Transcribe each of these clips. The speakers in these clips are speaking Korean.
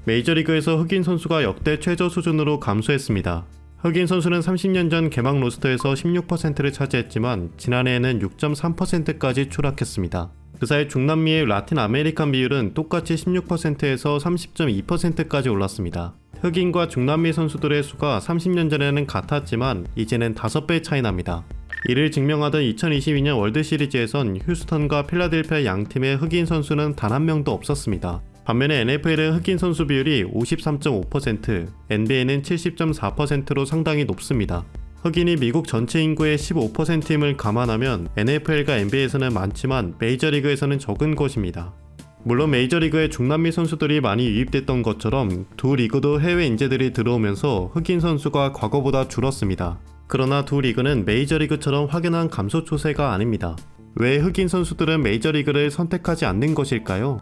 메이저리그에서 흑인 선수가 역대 최저 수준으로 감소했습니다. 흑인 선수는 30년 전 개막 로스터에서 16%를 차지했지만 지난해에는 6.3%까지 추락했습니다. 그 사이 중남미의 라틴 아메리칸 비율은 똑같이 16%에서 30.2%까지 올랐습니다. 흑인과 중남미 선수들의 수가 30년 전에는 같았지만 이제는 5배 차이 납니다. 이를 증명하던 2022년 월드시리즈에선 휴스턴과 필라델피아 양팀의 흑인 선수는 단 한 명도 없었습니다. 반면에 NFL은 흑인 선수 비율이 53.5%, NBA는 70.4%로 상당히 높습니다. 흑인이 미국 전체 인구의 15%임을 감안하면 NFL과 NBA에서는 많지만 메이저리그에서는 적은 것입니다. 물론 메이저리그에 중남미 선수들이 많이 유입됐던 것처럼 두 리그도 해외 인재들이 들어오면서 흑인 선수가 과거보다 줄었습니다. 그러나 두 리그는 메이저리그처럼 확연한 감소 추세가 아닙니다. 왜 흑인 선수들은 메이저리그를 선택하지 않는 것일까요?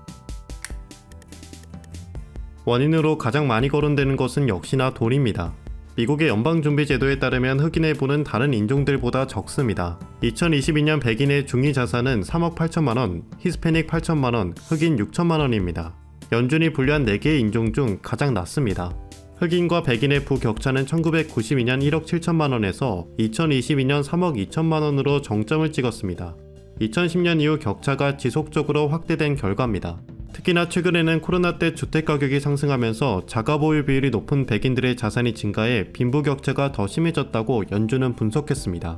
원인으로 가장 많이 거론되는 것은 역시나 돈입니다. 미국의 연방준비제도에 따르면 흑인의 부는 다른 인종들보다 적습니다. 2022년 백인의 중위 자산은 3억 8천만원, 히스패닉 8천만원, 흑인 6천만원입니다. 연준이 분류한 4개의 인종 중 가장 낮습니다. 흑인과 백인의 부 격차는 1992년 1억 7천만원에서 2022년 3억 2천만원으로 정점을 찍었습니다. 2010년 이후 격차가 지속적으로 확대된 결과입니다. 특히나 최근에는 코로나 때 주택가격이 상승하면서 자가보유 비율이 높은 백인들의 자산이 증가해 빈부격차가 더 심해졌다고 연준은 분석했습니다.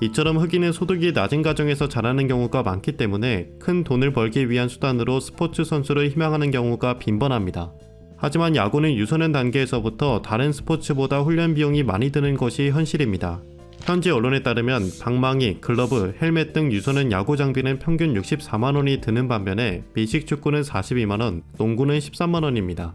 이처럼 흑인은 소득이 낮은 가정에서 자라는 경우가 많기 때문에 큰 돈을 벌기 위한 수단으로 스포츠 선수를 희망하는 경우가 빈번합니다. 하지만 야구는 유소년 단계에서부터 다른 스포츠보다 훈련 비용이 많이 드는 것이 현실입니다. 현지 언론에 따르면 방망이, 글러브, 헬멧 등 유소년 야구 장비는 평균 64만원이 드는 반면에 미식축구는 42만원, 농구는 13만원입니다.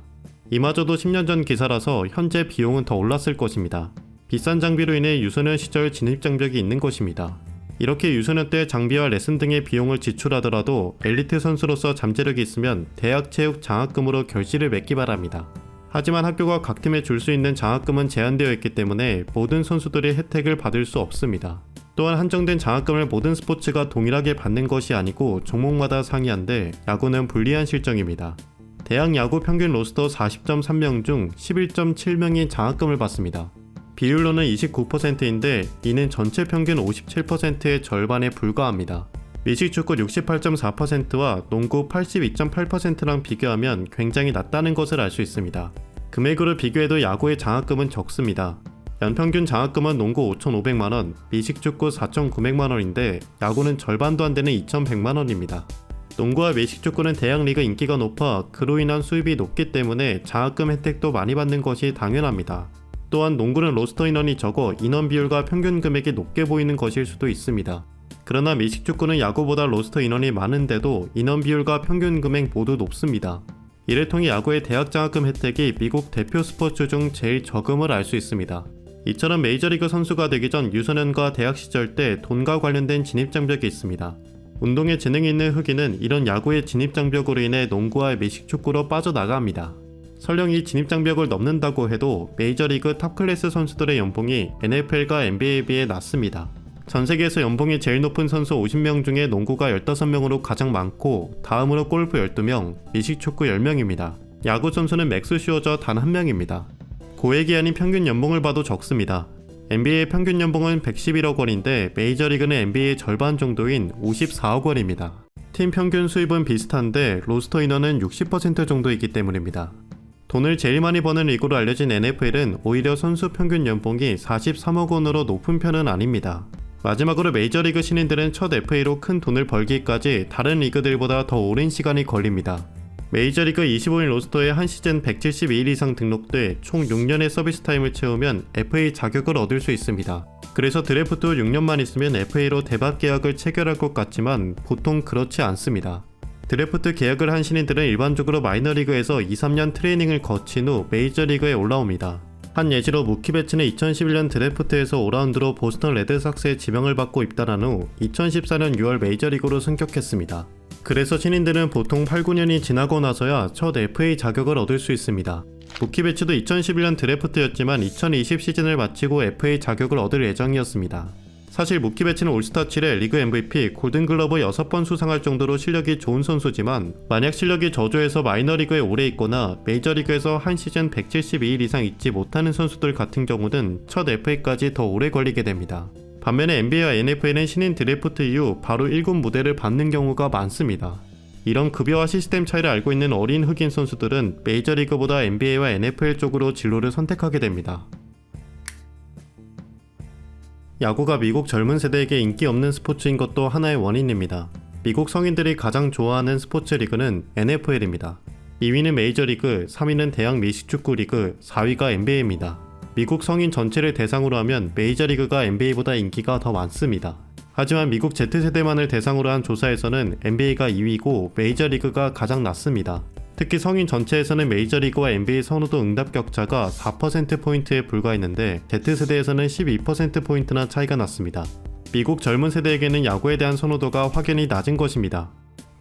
이마저도 10년 전 기사라서 현재 비용은 더 올랐을 것입니다. 비싼 장비로 인해 유소년 시절 진입장벽이 있는 것입니다. 이렇게 유소년 때 장비와 레슨 등의 비용을 지출하더라도 엘리트 선수로서 잠재력이 있으면 대학 체육 장학금으로 결실을 맺기 바랍니다. 하지만 학교가 각 팀에 줄 수 있는 장학금은 제한되어 있기 때문에 모든 선수들이 혜택을 받을 수 없습니다. 또한 한정된 장학금을 모든 스포츠가 동일하게 받는 것이 아니고 종목마다 상이한데 야구는 불리한 실정입니다. 대학 야구 평균 로스터 40.3명 중 11.7명이 장학금을 받습니다. 비율로는 29%인데 이는 전체 평균 57%의 절반에 불과합니다. 미식축구 68.4%와 농구 82.8%랑 비교하면 굉장히 낮다는 것을 알 수 있습니다. 금액으로 비교해도 야구의 장학금은 적습니다. 연평균 장학금은 농구 5,500만원, 미식축구 4,900만원인데 야구는 절반도 안 되는 2,100만원입니다. 농구와 미식축구는 대학 리그 인기가 높아 그로 인한 수입이 높기 때문에 장학금 혜택도 많이 받는 것이 당연합니다. 또한 농구는 로스터 인원이 적어 인원 비율과 평균 금액이 높게 보이는 것일 수도 있습니다. 그러나 미식축구는 야구보다 로스터 인원이 많은데도 인원 비율과 평균 금액 모두 높습니다. 이를 통해 야구의 대학 장학금 혜택이 미국 대표 스포츠 중 제일 적음을 알 수 있습니다. 이처럼 메이저리그 선수가 되기 전 유소년과 대학 시절 때 돈과 관련된 진입장벽이 있습니다. 운동에 재능이 있는 흑인은 이런 야구의 진입장벽으로 인해 농구와 미식축구로 빠져나갑니다. 설령 이 진입장벽을 넘는다고 해도 메이저리그 탑클래스 선수들의 연봉이 NFL과 NBA에 비해 낮습니다. 전 세계에서 연봉이 제일 높은 선수 50명 중에 농구가 15명으로 가장 많고 다음으로 골프 12명, 미식축구 10명입니다. 야구 선수는 맥스 슈어저 단 1명입니다. 고액이 아닌 평균 연봉을 봐도 적습니다. NBA의 평균 연봉은 111억 원인데 메이저리그는 NBA의 절반 정도인 54억 원입니다. 팀 평균 수입은 비슷한데 로스터 인원은 60% 정도이기 때문입니다. 돈을 제일 많이 버는 리그로 알려진 NFL은 오히려 선수 평균 연봉이 43억 원으로 높은 편은 아닙니다. 마지막으로 메이저리그 신인들은 첫 FA로 큰 돈을 벌기까지 다른 리그들보다 더 오랜 시간이 걸립니다. 메이저리그 25인 로스터에 한 시즌 172일 이상 등록돼 총 6년의 서비스 타임을 채우면 FA 자격을 얻을 수 있습니다. 그래서 드래프트 후 6년만 있으면 FA로 대박 계약을 체결할 것 같지만 보통 그렇지 않습니다. 드래프트 계약을 한 신인들은 일반적으로 마이너리그에서 2-3년 트레이닝을 거친 후 메이저리그에 올라옵니다. 한 예시로 무키 배츠는 2011년 드래프트에서 5라운드로 보스턴 레드삭스의 지명을 받고 입단한 후 2014년 6월 메이저리그로 승격했습니다. 그래서 신인들은 보통 8-9년이 지나고 나서야 첫 FA 자격을 얻을 수 있습니다. 무키 배츠도 2011년 드래프트였지만 2020 시즌을 마치고 FA 자격을 얻을 예정이었습니다. 사실 무키 배츠는 올스타 7에 리그 MVP, 골든글러브 6번 수상할 정도로 실력이 좋은 선수지만 만약 실력이 저조해서 마이너리그에 오래 있거나 메이저리그에서 한 시즌 172일 이상 있지 못하는 선수들 같은 경우는 첫 FA까지 더 오래 걸리게 됩니다. 반면에 NBA와 NFL은 신인 드래프트 이후 바로 1군 무대를 받는 경우가 많습니다. 이런 급여와 시스템 차이를 알고 있는 어린 흑인 선수들은 메이저리그보다 NBA와 NFL 쪽으로 진로를 선택하게 됩니다. 야구가 미국 젊은 세대에게 인기 없는 스포츠인 것도 하나의 원인입니다. 미국 성인들이 가장 좋아하는 스포츠 리그는 NFL입니다. 2위는 메이저리그, 3위는 대학 미식축구 리그, 4위가 NBA입니다. 미국 성인 전체를 대상으로 하면 메이저리그가 NBA보다 인기가 더 많습니다. 하지만 미국 Z세대만을 대상으로 한 조사에서는 NBA가 2위고 메이저리그가 가장 낮습니다. 특히 성인 전체에서는 메이저리그와 NBA 선호도 응답 격차가 4%포인트에 불과했는데 Z세대에서는 12%포인트나 차이가 났습니다. 미국 젊은 세대에게는 야구에 대한 선호도가 확연히 낮은 것입니다.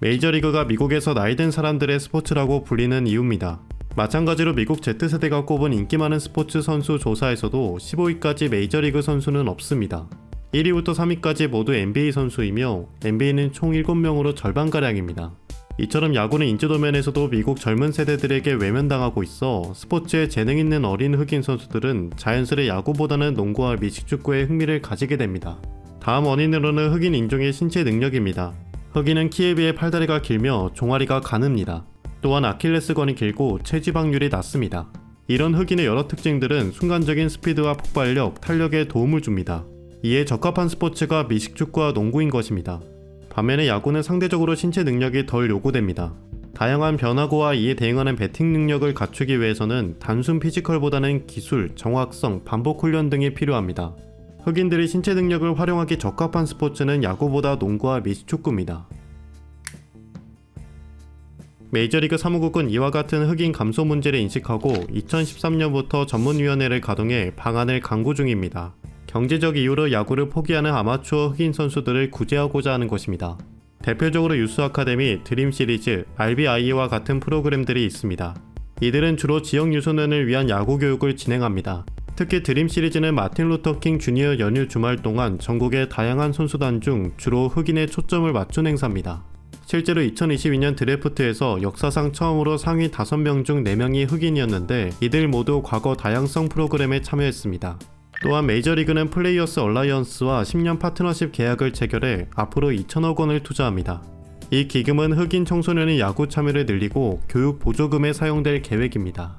메이저리그가 미국에서 나이든 사람들의 스포츠라고 불리는 이유입니다. 마찬가지로 미국 Z세대가 꼽은 인기 많은 스포츠 선수 조사에서도 15위까지 메이저리그 선수는 없습니다. 1위부터 3위까지 모두 NBA 선수이며 NBA는 총 7명으로 절반가량입니다. 이처럼 야구는 인지도 면에서도 미국 젊은 세대들에게 외면당하고 있어 스포츠에 재능 있는 어린 흑인 선수들은 자연스레 야구보다는 농구와 미식축구에 흥미를 가지게 됩니다. 다음 원인으로는 흑인 인종의 신체 능력입니다. 흑인은 키에 비해 팔다리가 길며 종아리가 가늡니다. 또한 아킬레스건이 길고 체지방률이 낮습니다. 이런 흑인의 여러 특징들은 순간적인 스피드와 폭발력, 탄력에 도움을 줍니다. 이에 적합한 스포츠가 미식축구와 농구인 것입니다. 반면에 야구는 상대적으로 신체 능력이 덜 요구됩니다. 다양한 변화구와 이에 대응하는 배팅 능력을 갖추기 위해서는 단순 피지컬보다는 기술, 정확성, 반복 훈련 등이 필요합니다. 흑인들이 신체 능력을 활용하기 적합한 스포츠는 야구보다 농구와 미식축구입니다. 메이저리그 사무국은 이와 같은 흑인 감소 문제를 인식하고 2013년부터 전문위원회를 가동해 방안을 강구 중입니다. 경제적 이유로 야구를 포기하는 아마추어 흑인 선수들을 구제하고자 하는 것입니다. 대표적으로 유스 아카데미, 드림 시리즈, RBI와 같은 프로그램들이 있습니다. 이들은 주로 지역 유소년을 위한 야구 교육을 진행합니다. 특히 드림 시리즈는 마틴 루터 킹 주니어 연휴 주말 동안 전국의 다양한 선수단 중 주로 흑인에 초점을 맞춘 행사입니다. 실제로 2022년 드래프트에서 역사상 처음으로 상위 5명 중 4명이 흑인이었는데 이들 모두 과거 다양성 프로그램에 참여했습니다. 또한 메이저리그는 플레이어스 얼라이언스와 10년 파트너십 계약을 체결해 앞으로 2천억 원을 투자합니다. 이 기금은 흑인 청소년의 야구 참여를 늘리고 교육 보조금에 사용될 계획입니다.